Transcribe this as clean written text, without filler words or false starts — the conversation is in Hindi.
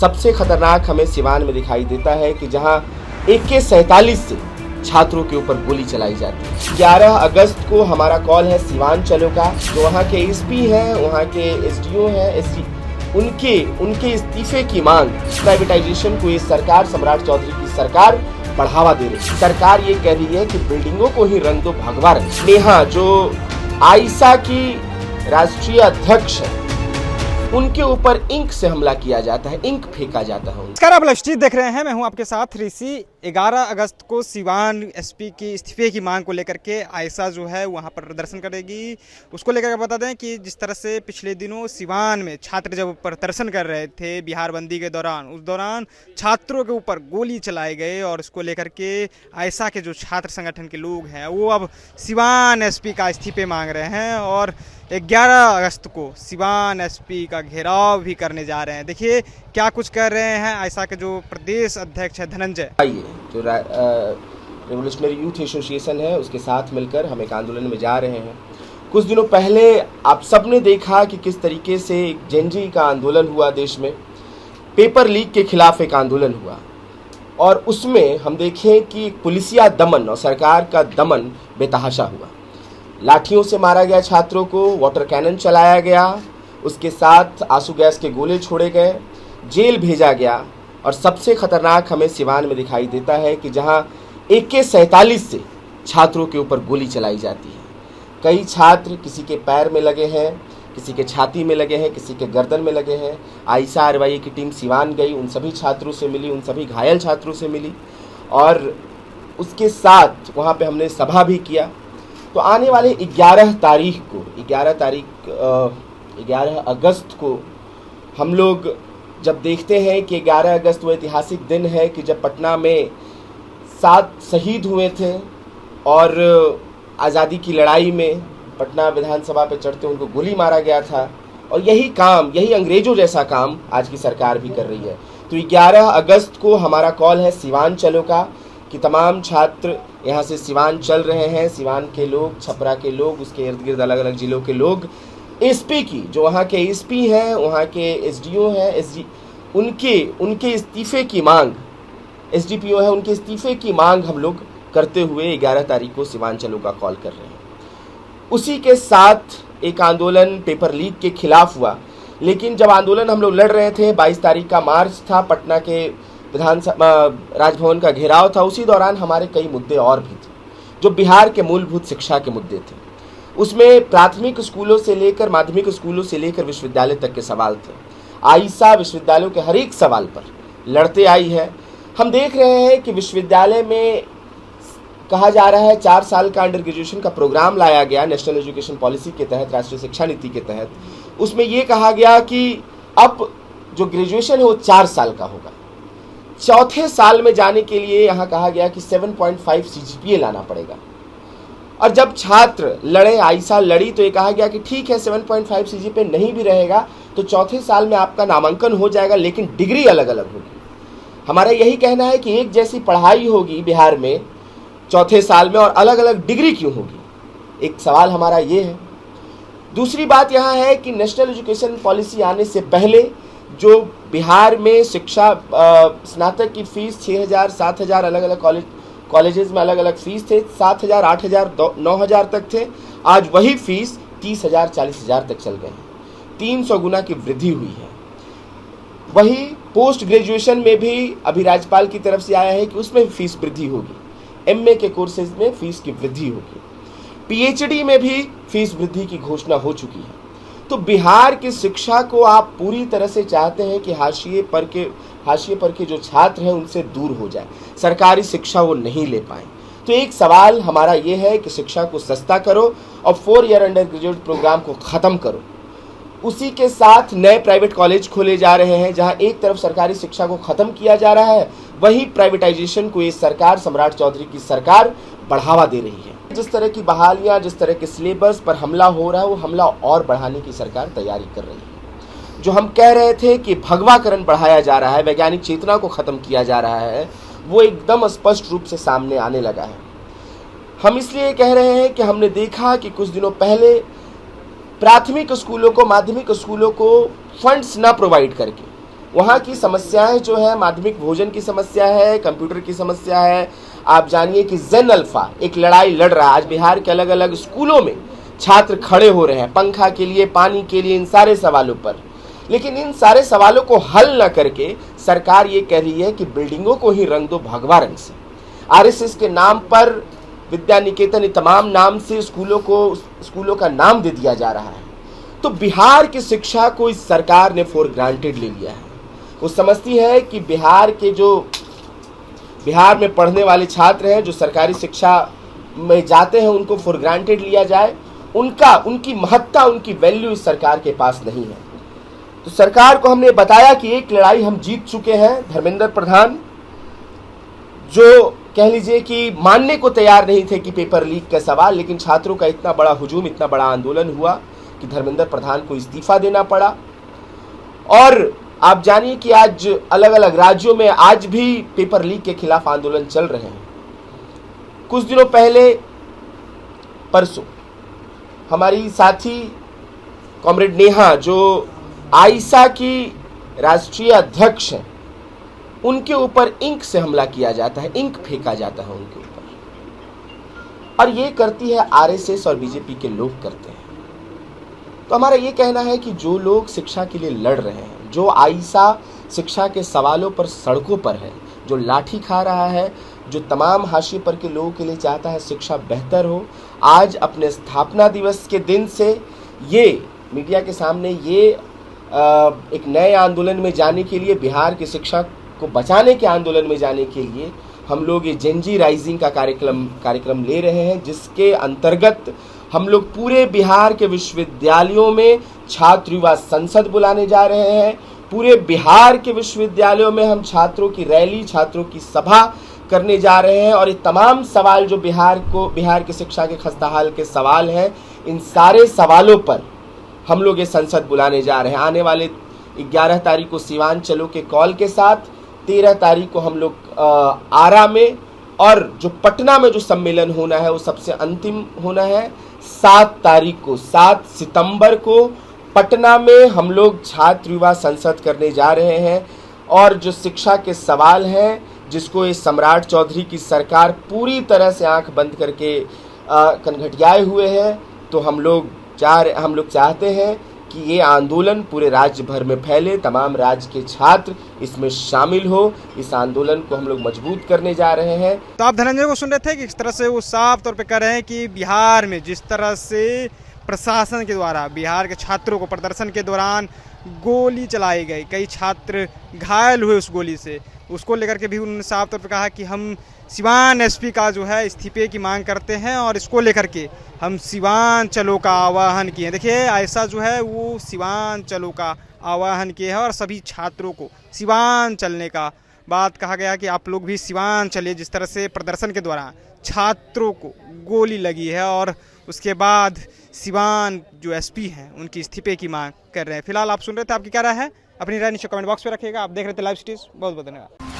सबसे खतरनाक हमें सिवान में दिखाई देता है कि जहां AK-47 से छात्रों के ऊपर गोली चलाई जाती है। 11 अगस्त को हमारा कॉल है सिवान चलो का, जो वहाँ के एसपी हैं, वहाँ के SDO हैं, उनके इस्तीफे की मांग। प्राइवेटाइजेशन को ये सरकार, सम्राट चौधरी की सरकार बढ़ावा दे रही है। सरकार ये कह रही है कि बिल्डिंगों को ही रंग दो, भगवा रंग। नेहा जो आयशा की राष्ट्रीय अध्यक्ष है, उनके ऊपर इंक से हमला किया जाता है, इंक फेंका जाता है। नमस्कार, आप लाइव देख रहे हैं, मैं हूं आपके साथ ऋषि। 11 अगस्त को सिवान एसपी की इस्तीफे की मांग को लेकर के आयशा जो है वहां पर प्रदर्शन करेगी। उसको लेकर के बता दें कि जिस तरह से पिछले दिनों सिवान में छात्र जब प्रदर्शन कर रहे थे बिहार बंदी के दौरान, उस दौरान छात्रों के ऊपर गोली चलाए गए और इसको लेकर के आयशा के जो छात्र संगठन के लोग हैं वो अब सिवान एसपी का इस्तीफे मांग रहे हैं और 11 अगस्त को सिवान एसपी का घेराव भी करने जा रहे हैं। देखिए क्या कुछ कर रहे हैं आयशा के जो प्रदेश अध्यक्ष है धनंजय। जो रेवोल्यूशनरी यूथ एसोसिएशन है उसके साथ मिलकर हम एक आंदोलन में जा रहे हैं। कुछ दिनों पहले आप सबने देखा कि किस तरीके से जेनजी का आंदोलन हुआ, देश में पेपर लीक के खिलाफ एक आंदोलन हुआ और उसमें हम देखें कि पुलिसिया दमन और सरकार का दमन बेतहाशा हुआ। लाठियों से मारा गया छात्रों को, वाटर कैनन चलाया गया, उसके साथ आंसू गैस के गोले छोड़े गए, जेल भेजा गया। और सबसे खतरनाक हमें सिवान में दिखाई देता है कि जहां AK-47 से छात्रों के ऊपर गोली चलाई जाती है। कई छात्र किसी के पैर में लगे हैं, किसी के छाती में लगे हैं, किसी के गर्दन में लगे हैं। आयशा RYA की टीम सिवान गई, उन सभी छात्रों से मिली, उन सभी घायल छात्रों से मिली और उसके साथ वहाँ पे हमने सभा भी किया। तो आने वाले 11 अगस्त को हम लोग जब देखते हैं कि 11 अगस्त वो ऐतिहासिक दिन है कि जब पटना में 7 शहीद हुए थे और आज़ादी की लड़ाई में पटना विधानसभा पे चढ़ते उनको गोली मारा गया था। और यही अंग्रेजों जैसा काम आज की सरकार भी कर रही है। तो 11 अगस्त को हमारा कॉल है सिवान चलो का कि तमाम छात्र यहाँ से सिवान चल रहे हैं। सिवान के लोग, छपरा के लोग, उसके इर्द गिर्द अलग अलग जिलों के लोग, एसपी की जो वहाँ के एसपी हैं, वहाँ के SDO हैं, उनके इस्तीफे की मांग, SDPO है, उनके इस्तीफे की मांग हम लोग करते हुए 11 तारीख को सिवान चलो का कॉल कर रहे हैं। उसी के साथ एक आंदोलन पेपर लीक के खिलाफ हुआ। लेकिन जब आंदोलन हम लोग लड़ रहे थे, 22 तारीख का मार्च था, पटना के विधानसभा राजभवन का घेराव था, उसी दौरान हमारे कई मुद्दे और भी थे जो बिहार के मूलभूत शिक्षा के मुद्दे थे। उसमें प्राथमिक स्कूलों से लेकर, माध्यमिक स्कूलों से लेकर विश्वविद्यालय तक के सवाल थे। आयशा विश्वविद्यालयों के हर एक सवाल पर लड़ते आई है। हम देख रहे हैं कि विश्वविद्यालय में कहा जा रहा है 4 साल का अंडर ग्रेजुएशन का प्रोग्राम लाया गया नेशनल एजुकेशन पॉलिसी के तहत, राष्ट्रीय शिक्षा नीति के तहत। उसमें ये कहा गया कि अब जो ग्रेजुएशन है वो 4 साल का होगा। चौथे साल में जाने के लिए यहाँ कहा गया कि 7.5 CGPA लाना पड़ेगा। और जब छात्र लड़े, आयशा लड़ी, तो ये कहा गया कि ठीक है 7.5 CGPA नहीं भी रहेगा तो चौथे साल में आपका नामांकन हो जाएगा, लेकिन डिग्री अलग अलग होगी। हमारा यही कहना है कि एक जैसी पढ़ाई होगी बिहार में चौथे साल में और अलग अलग डिग्री क्यों होगी, एक सवाल हमारा ये है। दूसरी बात यहाँ है कि नेशनल एजुकेशन पॉलिसी आने से पहले जो बिहार में शिक्षा स्नातक की फीस 6,000 7,000 अलग अलग कॉलेजेस में अलग अलग फीस थे, 7,000 8,000 9,000 तक थे। आज वही फीस 30,000 40,000 तक चल गए हैं। 300 गुना की वृद्धि हुई है। वही पोस्ट ग्रेजुएशन में भी अभी राज्यपाल की तरफ से आया है कि उसमें फीस वृद्धि होगी, MA के कोर्सेज में फीस की वृद्धि होगी, PhD में भी फीस वृद्धि की घोषणा हो चुकी है। तो बिहार की शिक्षा को आप पूरी तरह से चाहते हैं कि हाशिए पर के जो छात्र हैं उनसे दूर हो जाए, सरकारी शिक्षा वो नहीं ले पाए। तो एक सवाल हमारा ये है कि शिक्षा को सस्ता करो और 4 ईयर अंडर ग्रेजुएट प्रोग्राम को ख़त्म करो। उसी के साथ नए प्राइवेट कॉलेज खोले जा रहे हैं, जहां एक तरफ सरकारी शिक्षा को ख़त्म किया जा रहा है, वहीं प्राइवेटाइजेशन को ये सरकार, सम्राट चौधरी की सरकार बढ़ावा दे रही है। जिस तरह की बहालियां, जिस तरह के सिलेबस पर हमला हो रहा है, वो हमला और बढ़ाने की सरकार तैयारी कर रही है। जो हम कह रहे थे कि भगवाकरण बढ़ाया जा रहा है, वैज्ञानिक चेतना को ख़त्म किया जा रहा है, वो एकदम स्पष्ट रूप से सामने आने लगा है। हम इसलिए कह रहे हैं कि हमने देखा कि कुछ दिनों पहले प्राथमिक स्कूलों को, माध्यमिक स्कूलों को फंड्स ना प्रोवाइड करके वहाँ की समस्याएं जो है, माध्यमिक भोजन की समस्या है, कंप्यूटर की समस्या है। आप जानिए कि जेन अल्फा एक लड़ाई लड़ रहा है। आज बिहार के अलग अलग स्कूलों में छात्र खड़े हो रहे हैं पंखा के लिए, पानी के लिए, इन सारे सवालों पर। लेकिन इन सारे सवालों को हल न करके सरकार ये कह रही है कि बिल्डिंगों को ही रंग दो भगवा रंग से। आरएसएस के नाम पर, विद्या निकेतन, तमाम नाम से स्कूलों का नाम दे दिया जा रहा है। तो बिहार की शिक्षा को इस सरकार ने फॉर ग्रांटेड ले लिया है। वो समझती है कि बिहार में पढ़ने वाले छात्र हैं जो सरकारी शिक्षा में जाते हैं, उनको फॉर ग्रांटेड लिया जाए। उनकी महत्ता, उनकी वैल्यू इस सरकार के पास नहीं है। तो सरकार को हमने बताया कि एक लड़ाई हम जीत चुके हैं। धर्मेंद्र प्रधान जो कह लीजिए कि मानने को तैयार नहीं थे कि पेपर लीक का सवाल, लेकिन छात्रों का इतना बड़ा हुजूम, इतना बड़ा आंदोलन हुआ कि धर्मेंद्र प्रधान को इस्तीफा देना पड़ा। और आप जानिए कि आज अलग अलग राज्यों में आज भी पेपर लीक के खिलाफ आंदोलन चल रहे हैं। कुछ दिनों पहले, परसों, हमारी साथी कॉमरेड नेहा जो आईसा की राष्ट्रीय अध्यक्ष हैं, उनके ऊपर इंक से हमला किया जाता है, इंक फेंका जाता है उनके ऊपर। और ये करती है आरएसएस और बीजेपी के लोग करते हैं। तो हमारा ये कहना है कि जो लोग शिक्षा के लिए लड़ रहे हैं, जो आईसा शिक्षा के सवालों पर सड़कों पर है, जो लाठी खा रहा है, जो तमाम हाशिए पर के लोगों के लिए चाहता है शिक्षा बेहतर हो, आज अपने स्थापना दिवस के दिन से ये मीडिया के सामने ये एक नए आंदोलन में जाने के लिए, बिहार की शिक्षा को बचाने के आंदोलन में जाने के लिए हम लोग ये जेनजी राइजिंग का कार्यक्रम ले रहे हैं, जिसके अंतर्गत हम लोग पूरे बिहार के विश्वविद्यालयों में छात्र युवा संसद बुलाने जा रहे हैं। पूरे बिहार के विश्वविद्यालयों में हम छात्रों की रैली, छात्रों की सभा करने जा रहे हैं। और ये तमाम सवाल जो बिहार की शिक्षा के खस्ताहाल के सवाल हैं, इन सारे सवालों पर हम लोग ये संसद बुलाने जा रहे हैं। आने वाले 11 तारीख को सिवान चलो के कॉल के साथ, 13 तारीख को हम लोग आरा में, और जो पटना में जो सम्मेलन होना है वो सबसे अंतिम होना है 7 सितंबर को पटना में हम लोग छात्र युवा संसद करने जा रहे हैं। और जो शिक्षा के सवाल हैं, जिसको ये सम्राट चौधरी की सरकार पूरी तरह से आंख बंद करके कनघटियाए हुए है, तो हम लोग चाहते हैं कि ये आंदोलन पूरे राज्य भर में फैले, तमाम राज्य के छात्र इसमें शामिल हो। इस आंदोलन को हम लोग मजबूत करने जा रहे हैं। तो आप धनंजय को सुन रहे थे कि इस तरह से वो साफ तौर पे कह रहे हैं कि बिहार में जिस तरह से प्रशासन के द्वारा बिहार के छात्रों को प्रदर्शन के दौरान गोली चलाई गई, कई छात्र घायल हुए उस गोली से, उसको लेकर के भी उन्होंने साफ तौर पे कहा कि हम सिवान एसपी का जो है इस्तीफे की मांग करते हैं और इसको लेकर के हम सिवान चलो का आह्वान किए। देखिए ऐसा जो है वो सिवान चलो का आह्वान किए है और सभी छात्रों को सिवान चलने का बात कहा गया कि आप लोग भी सिवान चलिए। जिस तरह से प्रदर्शन के दौरान छात्रों को गोली लगी है और उसके बाद सिवान जो एसपी हैं उनकी इस्तीफे की मांग कर रहे हैं। फिलहाल आप सुन रहे थे, आपकी क्या राय है? अपनी राय नीचे कमेंट बॉक्स में रखिएगा। आप देख रहे थे लाइव सिटीज। बहुत बहुत धन्यवाद।